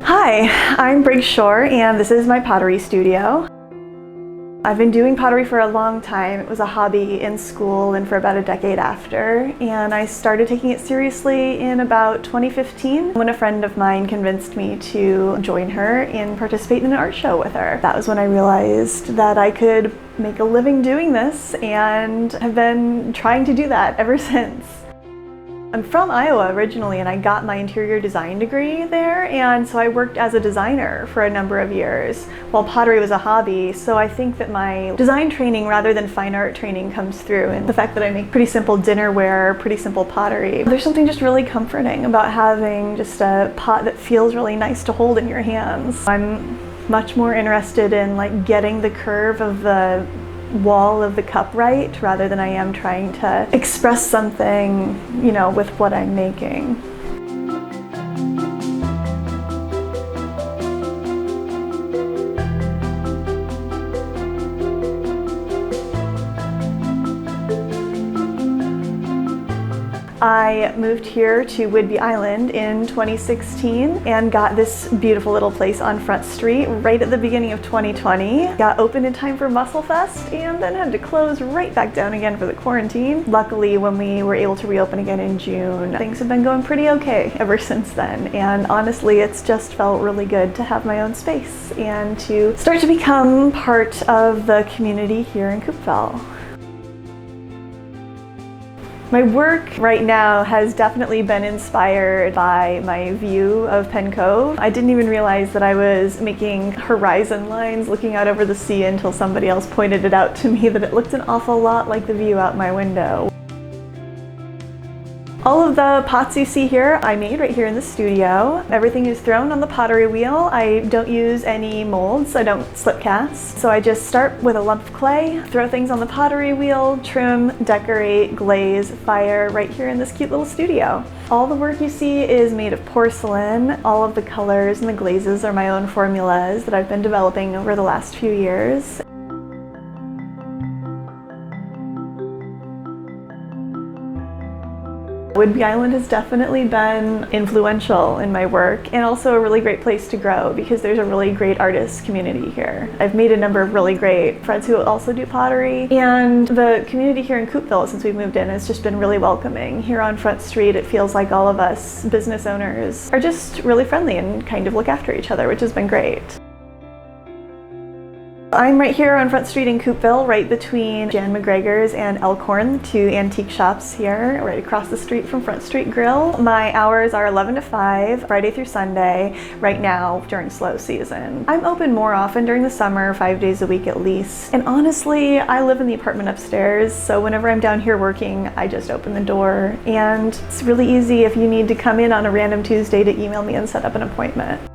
Hi, I'm Briggs Shore and this is my pottery studio. I've been doing pottery for a long time. It was a hobby in school and for about a decade after, and I started taking it seriously in about 2015 when a friend of mine convinced me to join her and participate in an art show with her. That was when I realized that I could make a living doing this and have been trying to do that ever since. I'm from Iowa originally, and I got my interior design degree there, and so I worked as a designer for a number of years while pottery was a hobby. So I think that my design training rather than fine art training comes through, and the fact that I make pretty simple dinnerware, pretty simple pottery. There's something just really comforting about having just a pot that feels really nice to hold in your hands. I'm much more interested in getting the curve of the wall of the cup right rather than I am trying to express something, with what I'm making. I moved here to Whidbey Island in 2016 and got this beautiful little place on Front Street right at the beginning of 2020. Got opened in time for Mussel Fest and then had to close right back down again for the quarantine. Luckily, when we were able to reopen again in June, things have been going pretty okay ever since then. And honestly, it's just felt really good to have my own space and to start to become part of the community here in Coupeville. My work right now has definitely been inspired by my view of Penn Cove. I didn't even realize that I was making horizon lines looking out over the sea until somebody else pointed it out to me that it looked an awful lot like the view out my window. All of the pots you see here, I made right here in the studio. Everything is thrown on the pottery wheel. I don't use any molds, I don't slip cast. So I just start with a lump of clay, throw things on the pottery wheel, trim, decorate, glaze, fire right here in this cute little studio. All the work you see is made of porcelain. All of the colors and the glazes are my own formulas that I've been developing over the last few years. Whidbey Island has definitely been influential in my work and also a really great place to grow because there's a really great artist community here. I've made a number of really great friends who also do pottery, and the community here in Coupeville since we've moved in has just been really welcoming. Here on Front Street, it feels like all of us business owners are just really friendly and kind of look after each other, which has been great. I'm right here on Front Street in Coupeville, right between Jan McGregor's and Elkhorn, two antique shops here, right across the street from Front Street Grill. My hours are 11 to 5, Friday through Sunday, right now during slow season. I'm open more often during the summer, 5 days a week at least. And honestly, I live in the apartment upstairs, so whenever I'm down here working, I just open the door. And it's really easy if you need to come in on a random Tuesday to email me and set up an appointment.